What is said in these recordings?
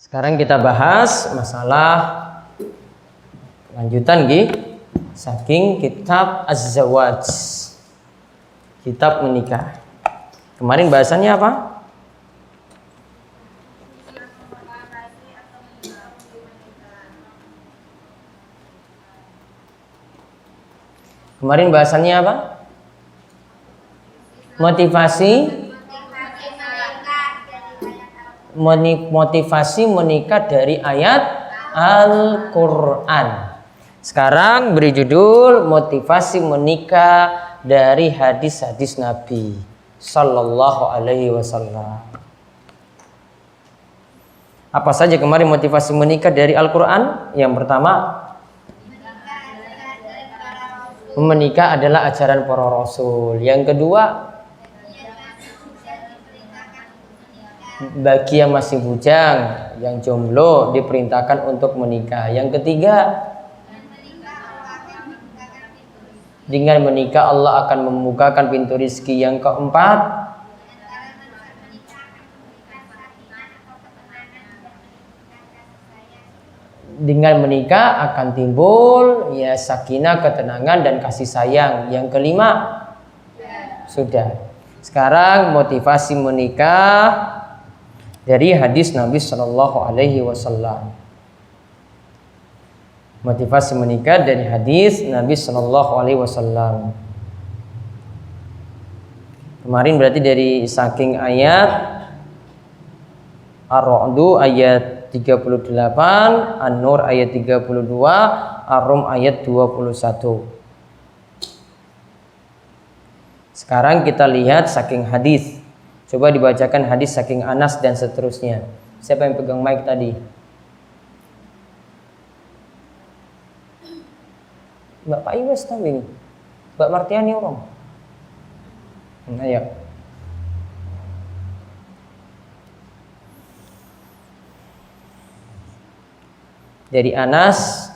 Sekarang kita bahas masalah lanjutan saking kitab Az-Zawaj, kitab menikah. Kemarin bahasannya apa? Kemarin bahasannya apa? Motivasi menikah dari ayat Al-Quran. Sekarang beri judul motivasi menikah dari hadis-hadis Nabi Sallallahu Alaihi Wasallam. Apa saja kemarin motivasi menikah dari Al-Quran? Yang pertama, menikah adalah ajaran para rasul. Yang kedua, bagi yang masih bujang, yang jomblo diperintahkan untuk menikah. Yang ketiga, dengan menikah Allah akan membukakan pintu rizki. Yang keempat, dengan menikah akan timbul sakinah, ketenangan dan kasih sayang. Yang kelima, sudah. Sekarang motivasi menikah dari hadis Nabi Sallallahu Alaihi Wasallam. Motivasi menikah dari hadis Nabi Sallallahu Alaihi Wasallam. Kemarin berarti dari saking ayat Ar-Ra'du ayat 38, An-Nur ayat 32, Ar-Rum ayat 21. Sekarang kita lihat saking hadis. Coba dibacakan hadis saking Anas dan seterusnya. Siapa yang pegang mic tadi? Mbak Pak Iwes tahu ini. Mbak Martiani orang. Ayo. Dari Anas.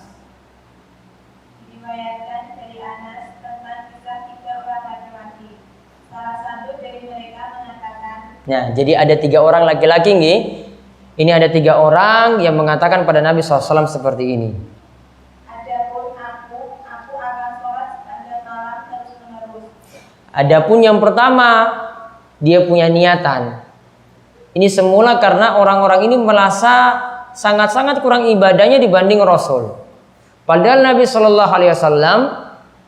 Diriwayatkan dari Anas tentang kisah 3 orang laki-laki. Salah satu dari mereka mengatakan. Nah, jadi ada 3 orang laki-laki nih. Ini ada 3 orang yang mengatakan pada Nabi SAW seperti ini. Adapun aku akan sholat sepanjang malam terus-menerus. Adapun yang pertama, dia punya niatan. Ini semula karena orang-orang ini merasa sangat-sangat kurang ibadahnya dibanding Rasul. Padahal Nabi Shallallahu Alaihi Wasallam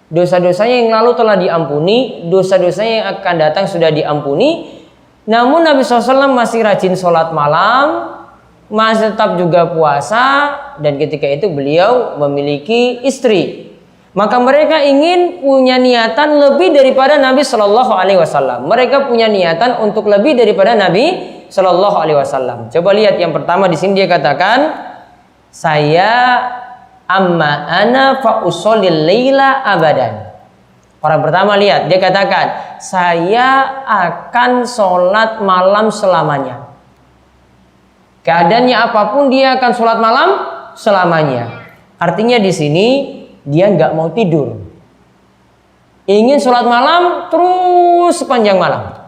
dosa-dosanya yang lalu telah diampuni, dosa-dosanya yang akan datang sudah diampuni. Namun Nabi SAW masih rajin sholat malam, masih tetap juga puasa, dan ketika itu beliau memiliki istri. Maka mereka ingin punya niatan lebih daripada Nabi Shallallahu Alaihi Wasallam. Mereka punya niatan untuk lebih daripada Nabi Shallallahu Alaihi Wasallam. Coba lihat yang pertama di sini dia katakan, saya amma ana fa usholil laila abadan. Orang pertama lihat dia katakan, saya akan sholat malam selamanya. Keadaannya apapun dia akan sholat malam selamanya. Artinya di sini dia nggak mau tidur, ingin sholat malam terus sepanjang malam.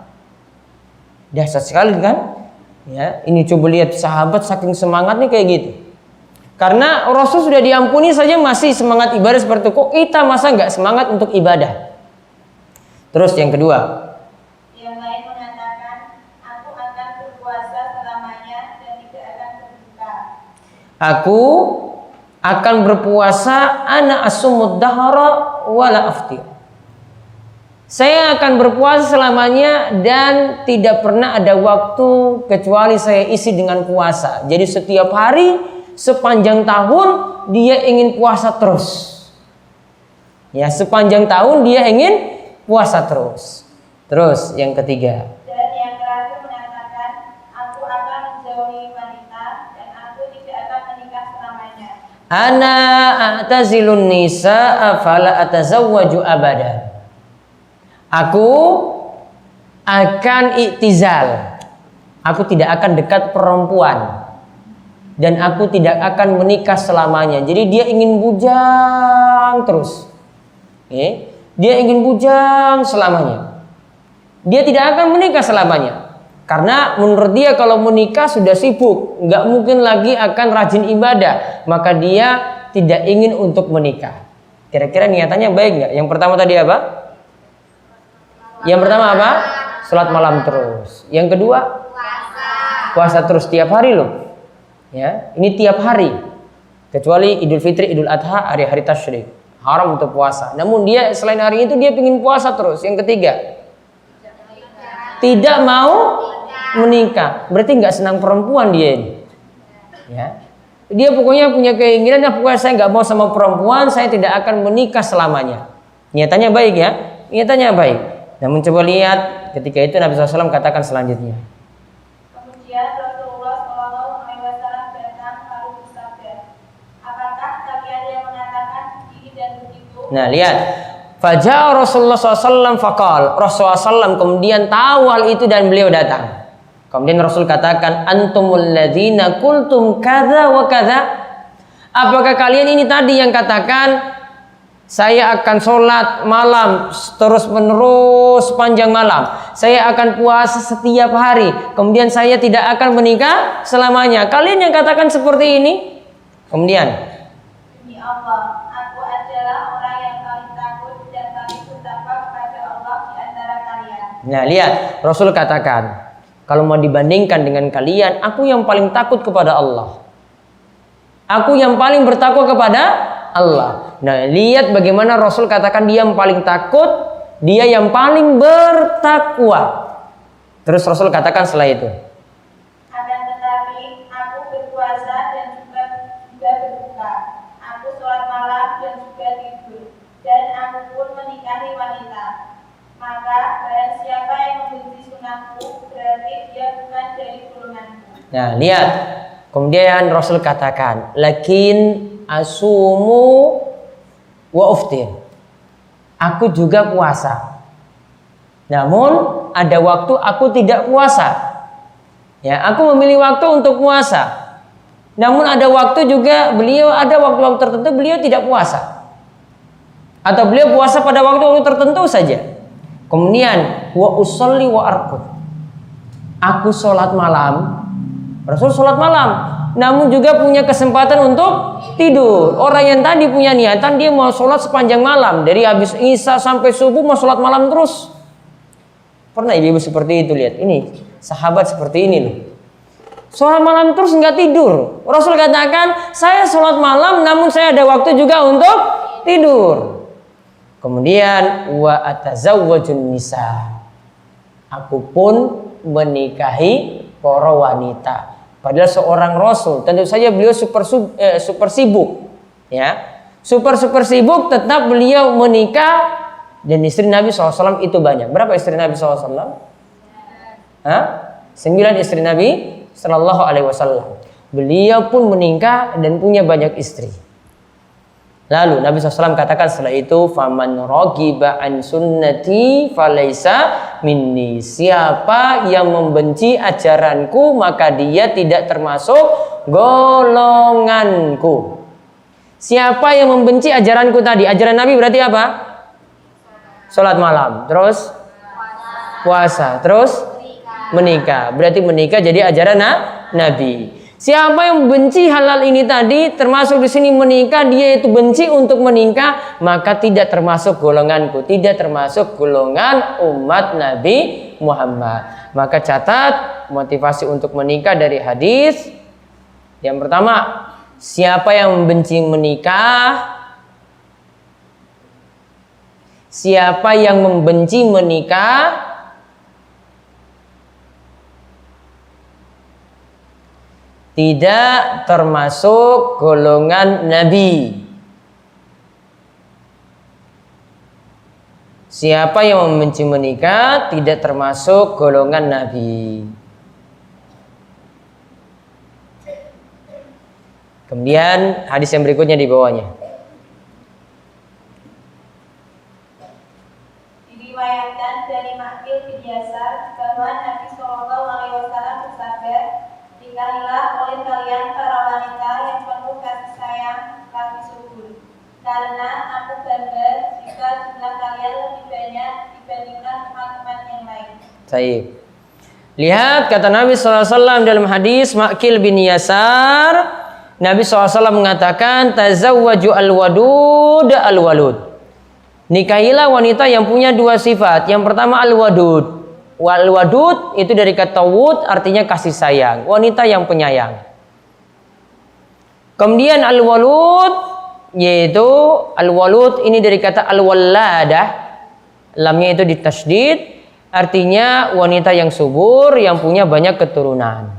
Dahsyat sekali kan? Ya, ini coba lihat sahabat saking semangatnya kayak gitu. Karena Rasul sudah diampuni saja masih semangat ibadah seperti itu. Kok kita masa nggak semangat untuk ibadah? Terus yang kedua. Yang lain mengatakan, aku akan berpuasa selamanya dan tidak akan berbuka. Aku akan berpuasa ana asumud dahara wala aftir. Saya akan berpuasa selamanya dan tidak pernah ada waktu kecuali saya isi dengan puasa. Jadi setiap hari sepanjang tahun dia ingin puasa terus. Ya, sepanjang tahun dia ingin puasa terus. Terus yang ketiga. Dan yang terakhir mengatakan, aku akan menjauhi wanita dan aku tidak akan menikah selamanya. Ana a'tazilun nisa'a fala atazawwaju abadan. Aku akan iktizal. Aku tidak akan dekat perempuan dan aku tidak akan menikah selamanya. Jadi dia ingin bujang terus. Dia ingin bujang selamanya. Dia tidak akan menikah selamanya. Karena menurut dia kalau menikah sudah sibuk, nggak mungkin lagi akan rajin ibadah. Maka dia tidak ingin untuk menikah. Kira-kira niatannya baik nggak? Yang pertama tadi apa? Yang pertama apa? Sholat malam terus. Yang kedua? Puasa terus tiap hari loh. Ya, ini tiap hari. Kecuali Idul Fitri, Idul Adha, hari-hari tasyrik. Haram untuk puasa. Namun dia selain hari itu dia ingin puasa terus. Yang ketiga, tidak mau menikah. Berarti nggak senang perempuan dia ini. Ya. Dia pokoknya punya keinginan, pokoknya saya nggak mau sama perempuan, saya tidak akan menikah selamanya. Niatannya baik ya, niatannya baik. Namun coba lihat ketika itu Nabi SAW katakan selanjutnya. Kemudian Rasulullah SAW datang lalu bersabda, apakah kalian yang mengatakan begini dan begitu? Nah lihat, Fajar Rasulullah SAW faqal. Rasulullah SAW kemudian tahu hal itu dan beliau datang. Kemudian Rasul katakan, antumul ladzina qultum kadza wa kadza. Apakah kalian ini tadi yang katakan saya akan sholat malam terus menerus sepanjang malam, saya akan puasa setiap hari, kemudian saya tidak akan menikah selamanya. Kalian yang katakan seperti ini. Kemudian, demi Allah, aku adalah orang yang paling takut dan paling bertakwa kepada Allah di antara kalian. nah lihat, Rasul katakan, kalau mau dibandingkan dengan kalian, aku yang paling takut kepada Allah. Aku yang paling bertakwa kepada Allah. Nah, lihat bagaimana Rasul katakan dia yang paling takut, dia yang paling bertakwa. Terus Rasul katakan setelah itu, Akan tetapi aku berpuasa dan juga berbuka. Aku sholat malam dan juga tidur. Dan aku pun menikahi wanita. Maka barang siapa yang membenci sunahku, berarti dia bukan dari golonganku. nah lihat, kemudian Rasul katakan, lakin asumu wa uftir. Aku juga puasa. Namun ada waktu aku tidak puasa. Ya, aku memilih waktu untuk puasa. Namun ada waktu juga beliau ada waktu-waktu tertentu beliau tidak puasa. Atau beliau puasa pada waktu-waktu tertentu saja. Kemudian wa usolli wa arqud. Aku sholat malam. Rasul sholat malam. Namun juga punya kesempatan untuk tidur. Orang yang tadi punya niatan dia mau sholat sepanjang malam, dari habis isya sampai subuh mau sholat malam terus. Pernah ibu-ibu seperti itu? Lihat ini sahabat seperti ini loh. Sholat malam terus nggak tidur. Rasul katakan saya sholat malam namun saya ada waktu juga untuk tidur. Kemudian wa atazawwajun nisa. Aku pun menikahi para wanita. Padahal seorang Rasul, tentu saja beliau super sibuk, ya, super sibuk, tetap beliau menikah dan istri Nabi SAW itu banyak. Berapa istri Nabi SAW? 9 istri Nabi Sallallahu Alaihi Wasallam. Beliau pun menikah dan punya banyak istri. Lalu Nabi SAW katakan setelah itu, faman raghiba an sunnati falaisa minni. Siapa yang membenci ajaranku maka dia tidak termasuk golonganku. Siapa yang membenci ajaranku tadi? Ajaran Nabi berarti apa? Sholat malam, terus puasa, terus menikah. Berarti menikah jadi ajaran Nabi. Siapa yang benci halal ini tadi, termasuk di sini menikah, dia itu benci untuk menikah, maka tidak termasuk golonganku, tidak termasuk golongan umat Nabi Muhammad. Maka catat motivasi untuk menikah dari hadis. Yang pertama, siapa yang membenci menikah? Siapa yang membenci menikah? Tidak termasuk golongan Nabi. Siapa yang membenci menikah tidak termasuk golongan Nabi. Kemudian hadis yang berikutnya di bawahnya. Diriwayatkan dari Ma'qil bin Yasar bahwa Nabi Shallallahu Alaihi Wasallam bersabda, nikahilah oleh kalian para wanita yang penuh kasih sayang lagi subur, karena aku bangga jika jumlah kalian Baik. Lihat kata Nabi SAW dalam hadis Ma'qil bin Yasar, Nabi SAW mengatakan tazawwaju al-wadud al-walud. Nikahilah wanita yang punya dua sifat. Yang pertama al-wadud. Wal-wadud itu dari kata wud, artinya kasih sayang, wanita yang penyayang. Kemudian al-walud, yaitu al-walud ini dari kata al-walladah, lamnya itu ditasydid, artinya wanita yang subur, yang punya banyak keturunan.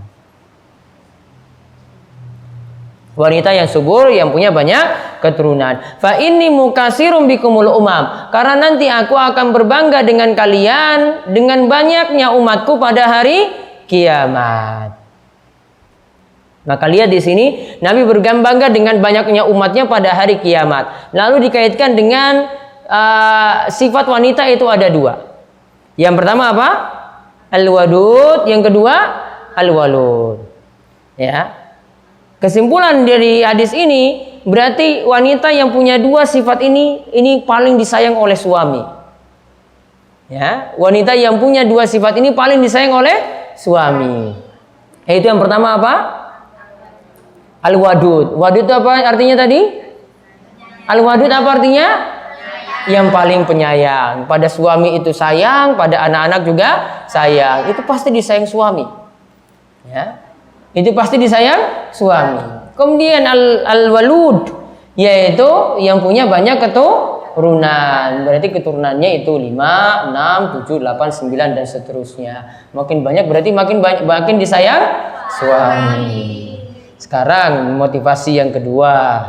Wanita yang subur, yang punya banyak keturunan. Fa inni mukasirum bikumul umam. Karena nanti aku akan berbangga dengan kalian dengan banyaknya umatku pada hari kiamat. Maka lihat di sini Nabi berbangga dengan banyaknya umatnya pada hari kiamat. Lalu dikaitkan dengan sifat wanita itu ada dua. Yang pertama apa? Al-wadud. Yang kedua al-walud. Ya. Kesimpulan dari hadis ini berarti wanita yang punya dua sifat ini paling disayang oleh suami. Ya, wanita yang punya dua sifat ini paling disayang oleh suami. Itu yang pertama apa? Al-wadud. Wadud itu apa artinya tadi? Al-wadud apa artinya? Yang paling penyayang. Pada suami itu sayang, pada anak-anak juga sayang. Itu pasti disayang suami. Ya. Itu pasti disayang suami. Kemudian al-walud, yaitu yang punya banyak keturunan. Berarti keturunannya itu 5, 6, 7, 8, 9 dan seterusnya. Makin banyak berarti makin disayang suami. Sekarang motivasi yang kedua.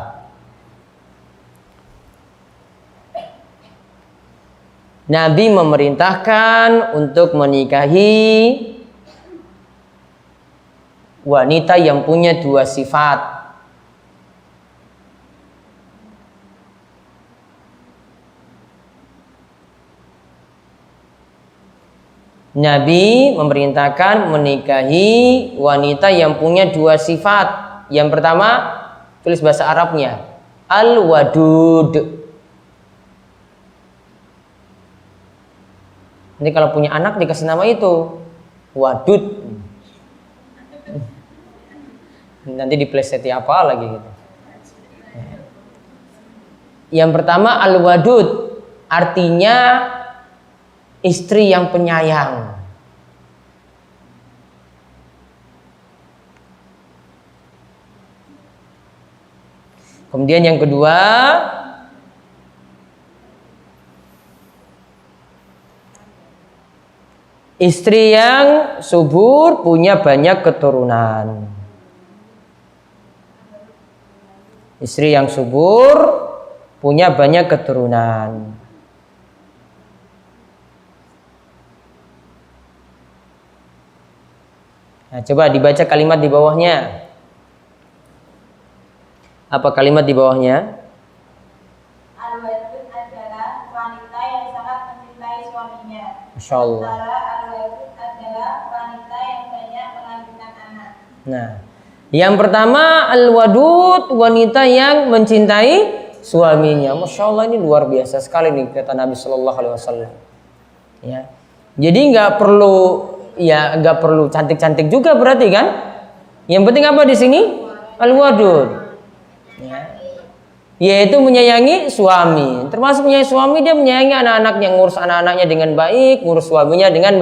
Nabi memerintahkan untuk menikahi wanita yang punya dua sifat. Nabi memerintahkan menikahi wanita yang punya dua sifat. Yang pertama, tulis bahasa Arabnya, al-wadud. Nanti kalau punya anak dikasih nama itu wadud. Nanti dipleseti apa lagi gitu. Yang pertama al-wadud, artinya istri yang penyayang. Kemudian yang kedua, istri yang subur, punya banyak keturunan. Istri yang subur, punya banyak keturunan. Nah, coba dibaca kalimat di bawahnya. Apa kalimat di bawahnya? Al-wadud adalah wanita yang sangat mencintai suaminya. Masya Allah. Sementara al-wadud adalah wanita yang banyak melahirkan anak. Nah, yang pertama al-wadud, wanita yang mencintai suaminya. Masya Allah, ini luar biasa sekali nih kata Nabi Shallallahu Alaihi Wasallam. Ya, jadi nggak perlu cantik-cantik juga berarti kan? Yang penting apa di sini? Al-wadud. Ya. Yaitu menyayangi suami. Termasuk menyayangi suami, dia menyayangi anak-anaknya, ngurus anak-anaknya dengan baik, ngurus suaminya dengan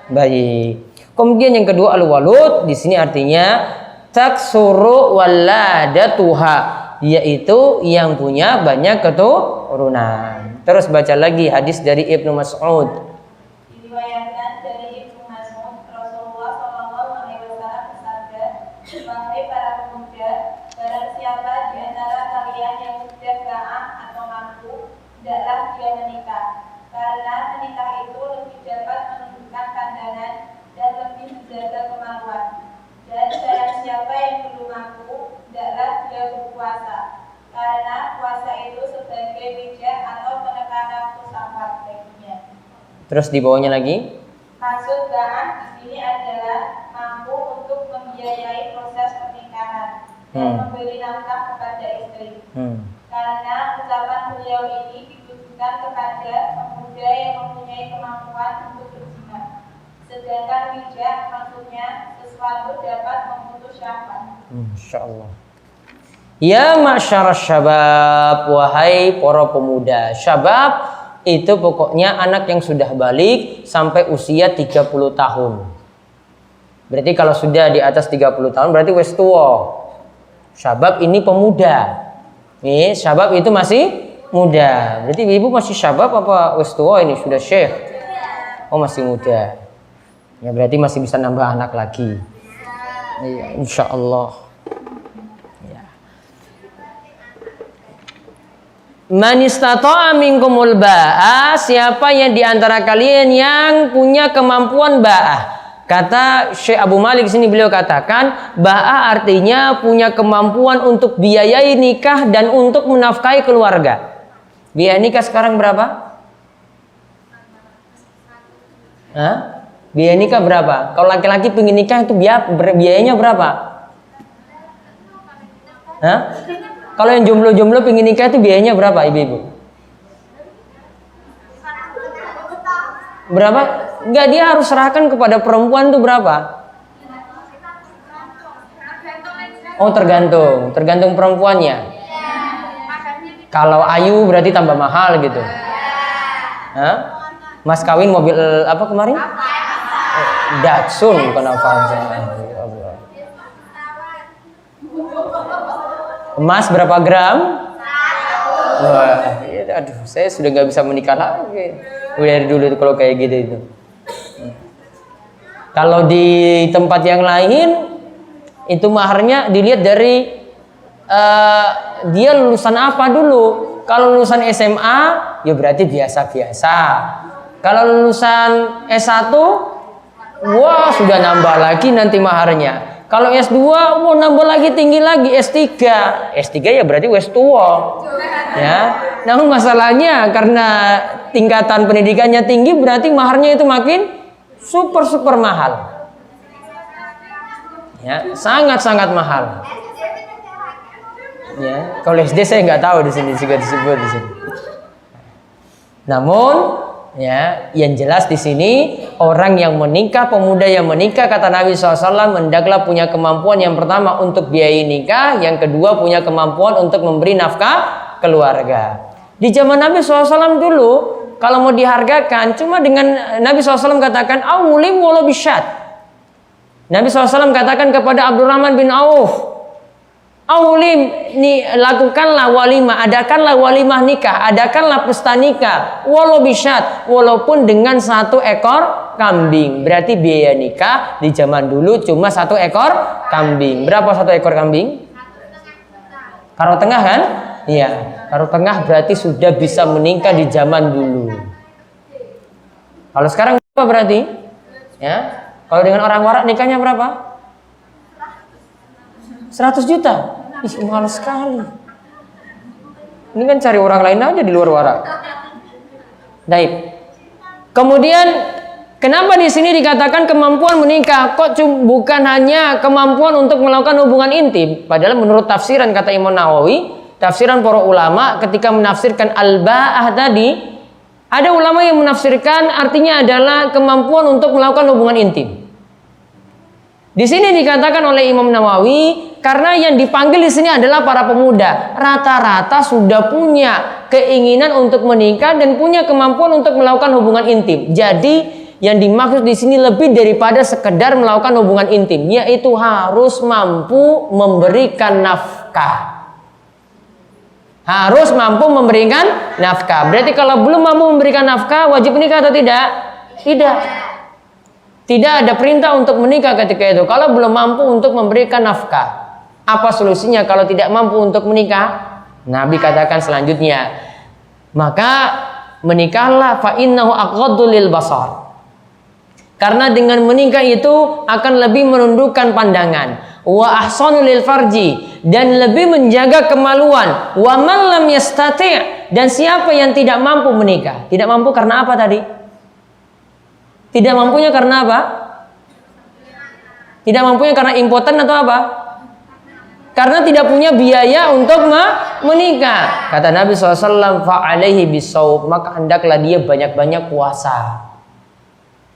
baik. Kemudian yang kedua al-walud, di sini artinya taksuru waladatuha, yaitu yang punya banyak keturunan. Terus baca lagi hadis dari Ibnu Mas'ud. Diriwayatkan dari Ibnu Mas'ud, Rasulullah Shallallahu Alaihi Wasallam bersabda, "Wahai para pemuda, barang siapa di antara kalian yang sudah ba'ah atau mampu, hendaklah dia menikah, karena menikah itu lebih dapat menunjukkan pandangan dan lebih menjaga kemaluan. Dan barang siapa yang belum mampu, hendaklah dia berpuasa, karena puasa itu sebagai bijak atau penekan nafsu syahwat baginya." Terus di bawahnya lagi. Maksud ba'ah di sini adalah mampu untuk membiayai proses pernikahan dan memberi nafkah kepada istri. Karena ucapan beliau ini ditujukan kepada pemuda yang mempunyai kemampuan untuk berjima. Sedangkan wijah maksudnya sesuatu dapat memutus syahwat. Masya Allah. Ya ma'syar syabab, wahai para pemuda. Syabab itu pokoknya anak yang sudah balik sampai usia 30 tahun. Berarti kalau sudah di atas 30 tahun berarti wis tua. Syabab ini pemuda. Nih, syabab itu masih muda. Berarti ibu masih syabab apa wis tua ini sudah syekh? Oh, masih muda. Ya berarti masih bisa nambah anak lagi. Iya, insya Allah. Man istata'a minkumul ba'ah, siapa yang diantara kalian yang punya kemampuan ba'ah. Kata Syekh Abu Malik sini, beliau katakan ba'ah artinya punya kemampuan untuk biayai nikah dan untuk menafkahi keluarga. Biaya nikah sekarang berapa? Hah? Biaya nikah berapa? Kalau laki-laki pengen nikah itu biayanya berapa? Hah? Kalau yang jomblo-jomblo pengen nikah itu biayanya berapa, ibu-ibu? Berapa? Enggak, dia harus serahkan kepada perempuan itu berapa? Oh, tergantung perempuannya. Kalau ayu berarti tambah mahal gitu. Hah? Mas kawin mobil apa kemarin? Datsun bukan Avanza. Emas berapa gram? Wah, aduh, saya sudah nggak bisa menikah lagi. Udah dari dulu kalau kayak gitu itu. Kalau di tempat yang lain itu maharnya dilihat dari dia lulusan apa dulu. Kalau lulusan SMA ya berarti biasa-biasa. Kalau lulusan S1, wah sudah nambah lagi nanti maharnya. Kalau S2, mau nambah lagi tinggi lagi. S3 ya berarti wis tua. Ya. Namun masalahnya karena tingkatan pendidikannya tinggi berarti maharnya itu makin super mahal. Ya, sangat mahal. Ya, kalau SD saya nggak tahu di sini juga disebut di sini. Namun ya, yang jelas di sini orang yang menikah, pemuda yang menikah, kata Nabi SAW, hendaklah punya kemampuan yang pertama untuk biayai nikah, yang kedua punya kemampuan untuk memberi nafkah keluarga. Di zaman Nabi SAW dulu, kalau mau dihargakan, cuma dengan Nabi SAW katakan, awulim walau bisyad. Nabi SAW katakan kepada Abdurrahman bin Auf, awulim, lakukanlah walimah, adakanlah walimah nikah, adakanlah pesta nikah, walau bisyad, walaupun dengan 1 ekor kambing. Berarti biaya nikah di zaman dulu cuma 1 ekor kambing. Berapa 1 ekor kambing? Karo tengah kan? Iya, karo tengah berarti sudah bisa menikah di zaman dulu. Kalau sekarang berapa berarti? Ya, kalau dengan orang warak nikahnya berapa? 100 juta. Ih, mahal sekali. Ini kan cari orang lain aja di luar warak. Baik. Kemudian kenapa di sini dikatakan kemampuan menikah? Kok bukan hanya kemampuan untuk melakukan hubungan intim? Padahal menurut tafsiran kata Imam Nawawi, tafsiran para ulama ketika menafsirkan al-ba'ah tadi, ada ulama yang menafsirkan artinya adalah kemampuan untuk melakukan hubungan intim. Di sini dikatakan oleh Imam Nawawi karena yang dipanggil di sini adalah para pemuda. Rata-rata sudah punya keinginan untuk menikah dan punya kemampuan untuk melakukan hubungan intim. Jadi yang dimaksud di sini lebih daripada sekedar melakukan hubungan intim, yaitu harus mampu memberikan nafkah. Harus mampu memberikan nafkah. Berarti kalau belum mampu memberikan nafkah, wajib menikah atau tidak? Tidak. Tidak ada perintah untuk menikah ketika itu kalau belum mampu untuk memberikan nafkah. Apa solusinya kalau tidak mampu untuk menikah? Nabi katakan selanjutnya, maka menikahlah, fa innahu aghaddu lil basar. Karena dengan menikah itu akan lebih menundukkan pandangan, wa ahsanu lil farji, dan lebih menjaga kemaluan, wa man lam yastati', dan siapa yang tidak mampu menikah. Tidak mampu karena apa tadi? Tidak mampunya karena apa? Tidak mampunya karena impoten atau apa? Karena tidak punya biaya untuk menikah. Kata Nabi SAW, fa'alaihi bisawm, maka hendaklah dia banyak-banyak puasa.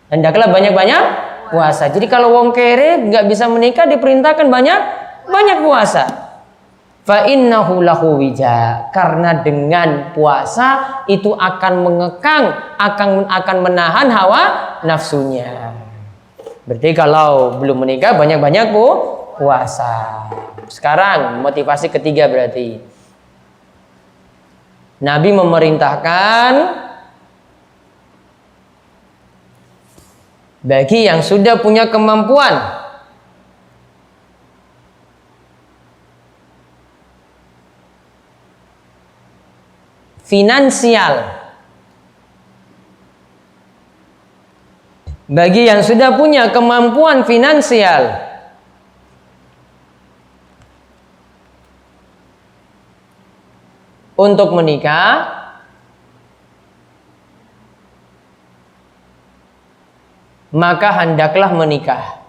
Hendaklah banyak-banyak puasa. Jadi kalau wong kere nggak bisa menikah diperintahkan banyak puasa. Fa innahu lahu wija, karena dengan puasa itu akan mengekang, akan menahan hawa nafsunya. Berarti kalau belum menikah banyak-banyak puasa. Sekarang motivasi ketiga berarti Nabi memerintahkan bagi yang sudah punya kemampuan finansial, bagi yang sudah punya kemampuan finansial untuk menikah, maka hendaklah menikah.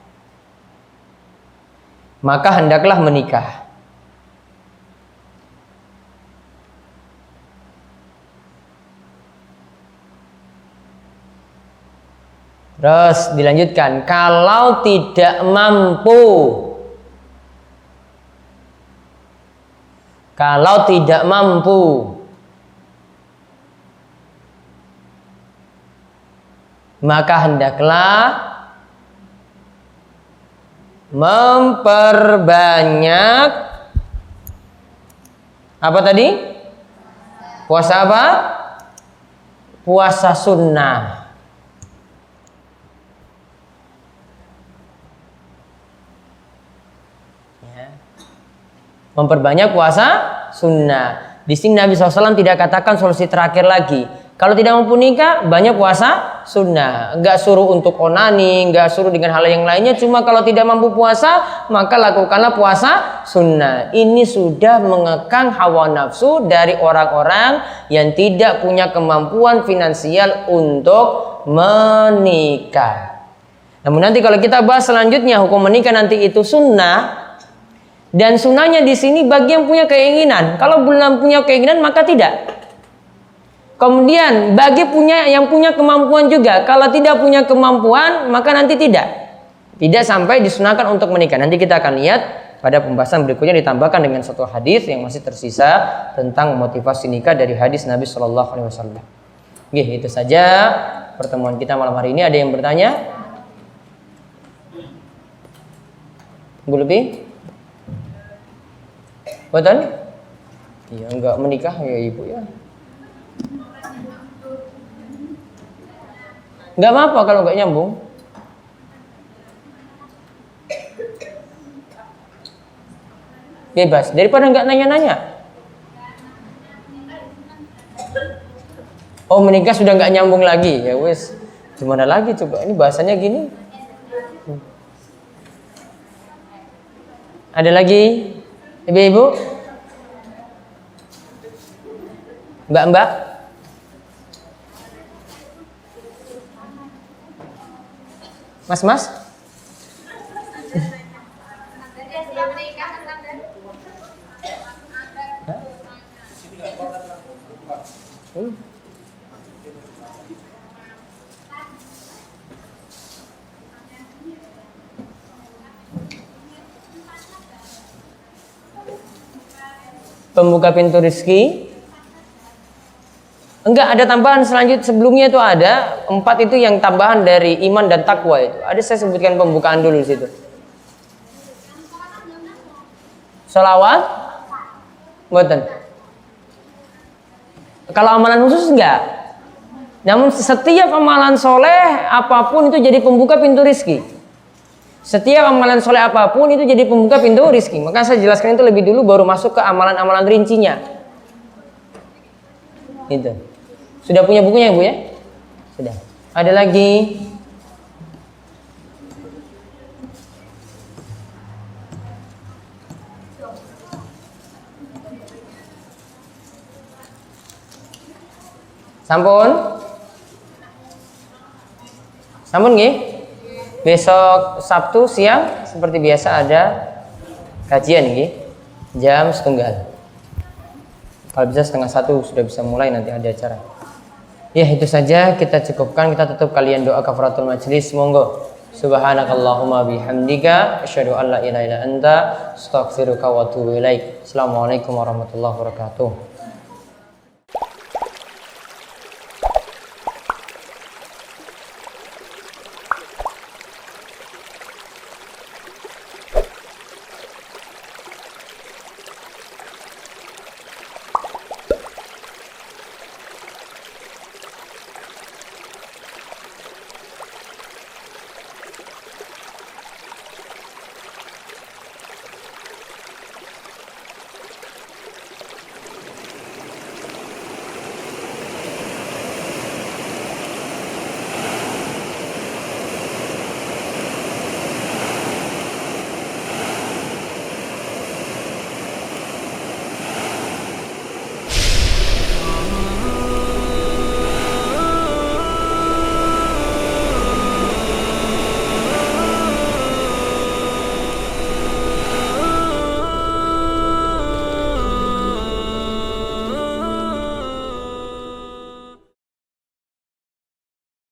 Maka hendaklah menikah. Terus dilanjutkan, kalau tidak mampu, maka hendaklah memperbanyak apa tadi? Puasa apa? Puasa sunnah. Memperbanyak puasa sunnah. Di sini Nabi SAW tidak katakan solusi terakhir lagi. Kalau tidak mampu nikah, banyak puasa sunnah. Enggak suruh untuk onani, enggak suruh dengan hal yang lainnya. Cuma kalau tidak mampu puasa, maka lakukanlah puasa sunnah. Ini sudah mengekang hawa nafsu dari orang-orang yang tidak punya kemampuan finansial untuk menikah. Namun nanti kalau kita bahas selanjutnya hukum menikah nanti itu sunnah. Dan sunnahnya di sini bagi yang punya keinginan. Kalau belum punya keinginan maka tidak. Kemudian bagi yang punya kemampuan juga. Kalau tidak punya kemampuan maka nanti tidak. Tidak sampai disunahkan untuk menikah. Nanti kita akan lihat pada pembahasan berikutnya ditambahkan dengan satu hadis yang masih tersisa tentang motivasi nikah dari hadis Nabi Shallallahu Alaihi Wasallam. Oke, itu saja pertemuan kita malam hari ini. Ada yang bertanya? Tunggu lebih? Betul? Iya, enggak menikah ya ibu ya. Enggak apa-apa kalau enggak nyambung. Bebas, daripada enggak nanya-nanya. Oh, menikah sudah enggak nyambung lagi. Ya wes, gimana lagi coba? Ini bahasanya gini. Ada lagi? Ibu-ibu? Mbak-mbak? Mas-mas? Pembuka pintu rezeki. Enggak, ada tambahan selanjutnya, sebelumnya itu ada 4 itu yang tambahan dari iman dan takwa itu. Ada saya sebutkan pembukaan dulu di situ. Sholawat? Mboten. Kalau amalan khusus enggak. Namun setiap amalan soleh apapun itu jadi pembuka pintu rezeki. Setiap amalan soleh apapun itu jadi pembuka pintu rezeki. Maka saya jelaskan itu lebih dulu baru masuk ke amalan-amalan rincinya. Gitu. Sudah punya bukunya Bu ya? Sudah. Ada lagi? Sampun? Sampun nggih? Besok Sabtu siang seperti biasa ada kajian nggih. Jam 12:30. Kalau bisa 12:30 sudah bisa mulai nanti ada acara. Ya, itu saja kita cukupkan, kita tutup kalian doa kafaratul majlis. Monggo. Subhanakallahumma bihamdika asyhadu an la ilaha illa anta astaghfiruka wa atubu ilaik. Assalamualaikum warahmatullahi wabarakatuh.